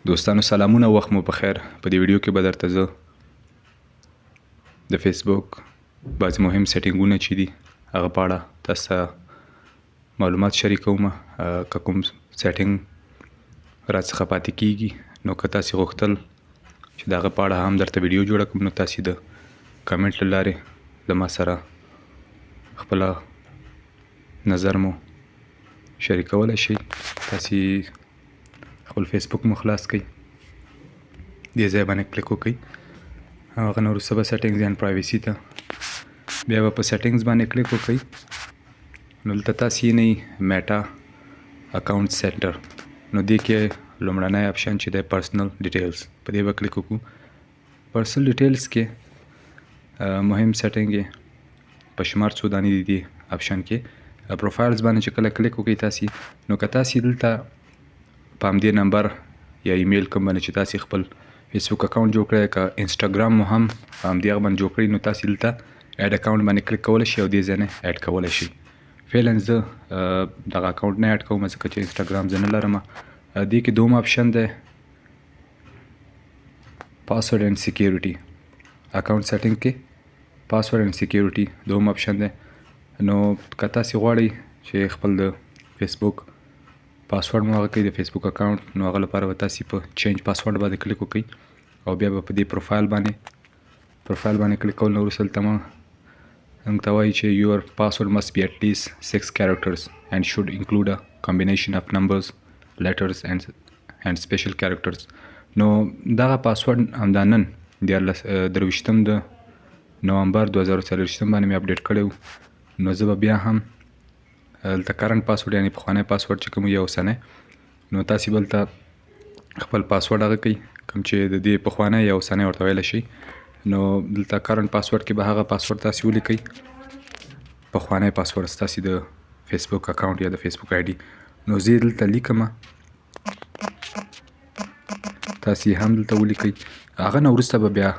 دوستانو سلامونه، وخت مو په خیر. په دې ویډیو کې به درته زه د فیسبوک بعضې مهم سیټینګونه چې دي هغه په اړه تاسو ته معلومات شریکوم. که کوم سیټینګ راڅخه پاتې کیږي نو که تاسې غوښتل چې د هغه په اړه هم درته ویډیو جوړه کړم نو تاسې د کمنټ له لارې له ما سره خپله نظر مو شریکولی شئ. تاسې خپل فیسبوک مو خلاص کړئ، دې ځای باندې کلیک وکړئ او هغه نه وروسته به سیټینګز اینډ پرایویسي ته بیا به په سیټینګز باندې کلیک وکړئ. نو دلته تاسې یې میټا اکاونټ سینټر، نو دې کې لومړنی اپشن چې دی پرسنل ډیټیلز، په دې به کلیک وکړو. پرسنل ډیټیلز کې مهم سیټینګ یې په شمار څو دانې دي دې اپشن کې. پروفایلز باندې چې کله کلیک وکړئ تاسې، نو که تاسې دلته په همدې نمبر یا ایمیل کوم باندې چې تاسې خپل فیسبوک اکاونټ جوړ کړی، که انسټاګرام مو هم په همدې هغه باندې جوړ کړئ، نو تاسې دلته ایډ اکاونټ باندې کلیک کولی شئ او دې ځای نه ایډ کولی شئ. فعلا زه دغه اکاونټ نه ایډ کوم ځکه چې انسټاګرام زه نه لرم. دې کې دوم اپشن دی پاسورډ اینډ سیکیورټي. اکاونټ سیټینګ کې پاسورډ اینډ سیکیورټي دوم اپشن دی. نو که تاسې غواړئ چې خپل د فیسبوک پاسورډ مو هغه کوي د فیسبوک اکاونټ، نو هغه لپاره به تاسې په چینج پاسورډ باندې کلیک وکړئ او بیا به په دې پروفایل باندې کلیک کول. نو وروسته دلته موږ ته وایي چې your password must be at least 6 characters and should include a combination of numbers, letters and special characters. نو دغه پاسورډ همدا نن 23 د نومبر 2024 باندې مې اپډیټ کړی و. نو زه به بیا هم دلته کرنټ پاسورډ یعنې پخوانی پاسورډ چې کوم یا اوسنی، نو تاسې به دلته خپل پاسورډ هغه کوئ کوم چې د دې پخوانی یا اوسنی ورته ویلی شئ. نو دلته کرنټ پاسورډ کې به هغه پاسورډ تاسې ولیکئ، پخوانی پاسورډ ستاسې د فیسبوک اکاونټ یا د فیسبوک آی ډي. نو زه یې دلته لیکم، تاسې هم دلته ولیکئ. هغه نه وروسته به بیا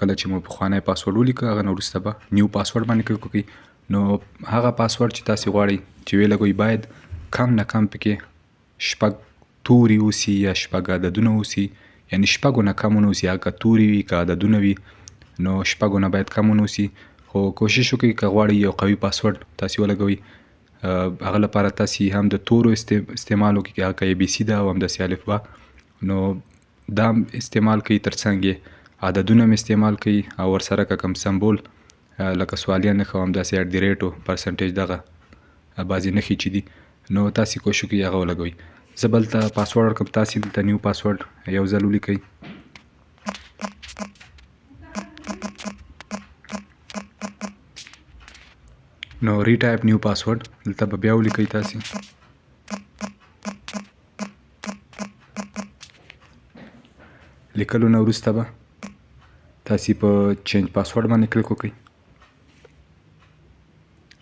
کله چې مو پخوانی پاسورډ ولیکه، هغه نه وروسته به نیو پاسورډ باندې کلیک وکړئ. نو هغه پاسورډ چې تاسې غواړئ چې ویې باید کم نه کم پکې 6 توري اوسي یا 6 عددونه اوسي، یعنې 6 نه کم ونه اوسي. هغه توري وي که عددونه وي نو 6 نه باید کم ونه اوسي. خو کوشش وکړئ که غواړئ یو قوي پاسورډ تاسې ولګوئ، هغه لپاره تاسې هم د تورو استعمال وکړئ، هغه که اے بي سی ده او همداسې الفبا، نو دا هم استعمال کوي. ترڅنګ یې عددونه هم استعمال کوي او ورسره که کوم سمبول لکه سوالیه نښه او همداسې ایټ د ریټ او پرسنټیج دغه بعضې نښې چې دي، نو تاسې کوشش وکړئ هغه ولګوئ. زه به دلته پاسورډ ورکړم، تاسې دلته نیو پاسورډ یو ځل ولیکئ. نو ریټایپ نیو پاسورډ دلته به بیا ولیکئ. تاسې لیکلو نه وروسته به تاسې په چینج پاسورډ باندې کلیک وکړئ.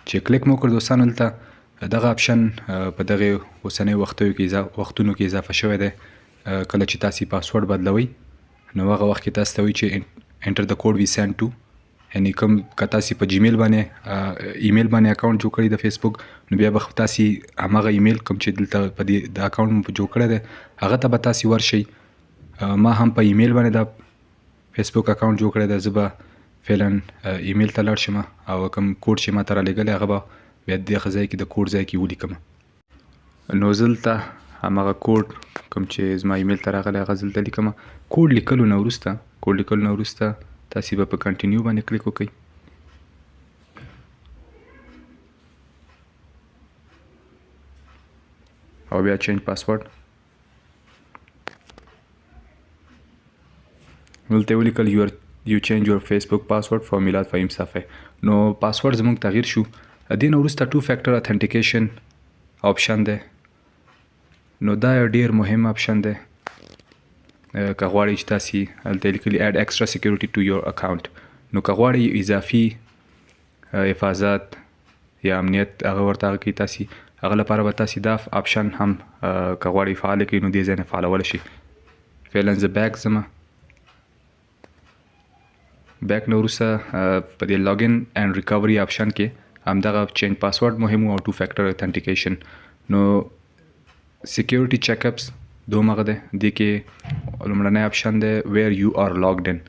چې کلیک مو وکړ دوستانو، دلته دغه اپشن په دغې اوسنیو وختونو کې اضافه شوی دی. کله چې تاسې پاسورډ بدلوئ نو هغه وخت کې تاسو ته وایي چې انټر د کوډ وي سینډ ټو، یعنې کوم که تاسې په جیمیل باندې ایمیل باندې اکاونټ جوړ کړئ د فیسبوک، نو بیا به تاسې همغه ایمیل کوم چې دلته په دې د اکاونټ مو جوړ کړی دی هغه ته به تاسې ورشئ. ما هم په ایمیل باندې د فیسبوک اکاونټ جوړ کړی دی، زه به فعلا ایمیل ته لاړ شم او کوم کوډ چې ما ته رالیږلی هغه به بیا دغه ځای کې د کوډ ځای کې ولیکم. نو زه دلته همغه کوډ کوم چې زما ایمیل ته راغلی هغه زه دلته لیکم. کوډ لیکلو نه وروسته تاسې به په کنټینیو باندې کلیک وکړئ. او بیا چینج پاسورډ دلته یې ولیکل یو چینج یور فیسبوک پاسورډ فار میلاد فهیم صافی. نو پاسورډ زموږ تغییر شو. دې نه وروسته 2 فیکټر اتھنټیکیشن آپشن دی. نو دا یو ډېر مهم اپشن دی. که غواړئ چې تاسې هلته لیکلي ایډ ایکسټرا سیکیورټي ټو یور اکاونټ، نو که غواړئ اضافي حفاظت یا امنیت هغه ورته هغه کوي، تاسې هغه لپاره به تاسې دا اپشن هم که غواړئ فعال کړئ نو دې ځای نه فعالولی شئ. فعلا زه بیک ځم، بیک نه وروسته په دې لاګین اینډ ریکوري اپشن کې همدغه چینج پاسورډ مهم و او 2 فیکټر اتھنټیکیشن. نو سیکیورټي چیک اپس دوم هغه دی دې کې لومړنی اپشن دی ویر یو آر لاګډ ان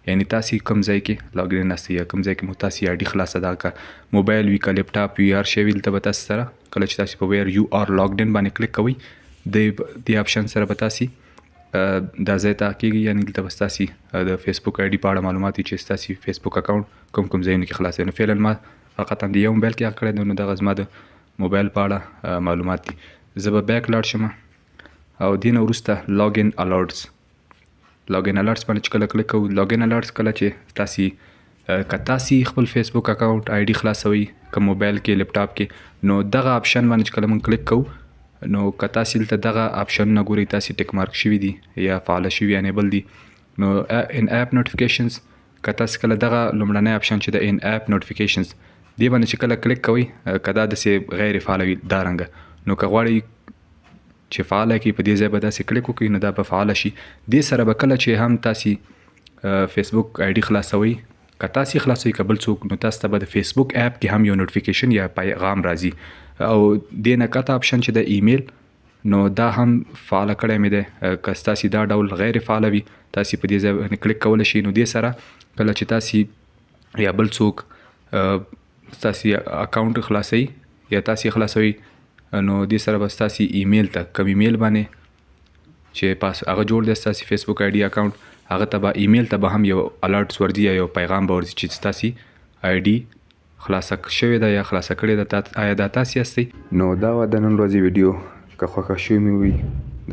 یعنی تاسې کوم ځای کې لاګډ ان یاستئ یا کوم ځای کې مو تاسې آی ډي خلاصه ده که موبایل وي که لیپټاپ وي هر شی وي دلته به تاسې سره کله چې تاسې په ویر یو آر لاګډ ان باندې کلیک کوئ دې اپشن سره به تاسې دا ځای ته کېږي یعنې دلته به ستاسې د فیسبوک آی ډي په اړه معلومات وي چې ستاسې فیسبوک اکاونټ کوم ځایونو کې خلاص دی نو فعلا ما فقط د یو موبایل کې هغه کړی دی نو دغه زما د موبایل په اړه معلومات دي زه به بیک لاړ شم او دې نه وروسته لاګ ان الرټس باندې چې کله کلیک کوو لاګ ان الرټس کله چې که تاسې خپل فیسبوک اکاونټ آی ډي خلاصوئ که موبایل کې لیپټاپ کې نو دغه اپشن باندې چې کله موږ کلیک کوو نو که تاسې دلته دغه اپشنونه ګورئ تاسې ټیک مارک شوي دي یا فعاله شوي انیبل دي نو ان اپ نوټیفیکیشنز که تاسې کله دغه لومړنی اپشن چې د ان اپ نوټیفیکیشنز دې باندې چې کله کلیک کوئ که دا داسې غیر فعاله وي دا رنګه نو که غواړئ چې فعاله کړي په دې ځای به داسې کلیک وکړئ نو دا به فعاله شي دې سره به کله چې هم تاسې فیسبوک آی ډي خلاصوئ که تاسې خلاصوئ که بل څوک نو تاسو ته به د فیسبوک اپ کې هم یو نوټیفیکیشن یا پیغام راځي او دې نه کته اپشن چې د ایمیل نو دا هم فعاله کړی مې دی که ستاسې دا ډول غیر فعاله وي تاسې په دې ځای باندې کلیک کولی شئ نو دې سره کله چې تاسې یا بل څوک ستاسې اکاونټ خلاصوي یا تاسې خلاصوي نو دې سره به ستاسې ایمیل ته کوم ایمیل باندې چې هغه جوړ دی ستاسې فیسبوک آی ډي اکاونټ هغه ته به ایمیل ته به هم یو الرټس ورځي یا یو پیغام به ورځي چې ستاسې آی ډي خلاصه شوې ده یا خلاصه کړې ده آیا دا تاسې یاستئ نو دا وه د نن ورځې ویډیو که خوښه شوې مې وي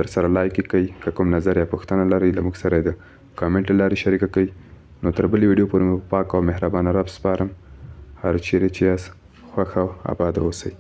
در سره لایک یې کړئ که کوم نظر یا پوښتنه لرئ له موږ سره یې د کامنټ له لارې شریکه کړئ نو تر بلې ویډیو پورې مې په پاک او مهربانه رب سپارم هر چیرې چې یاست خوښ او اباد اوسئ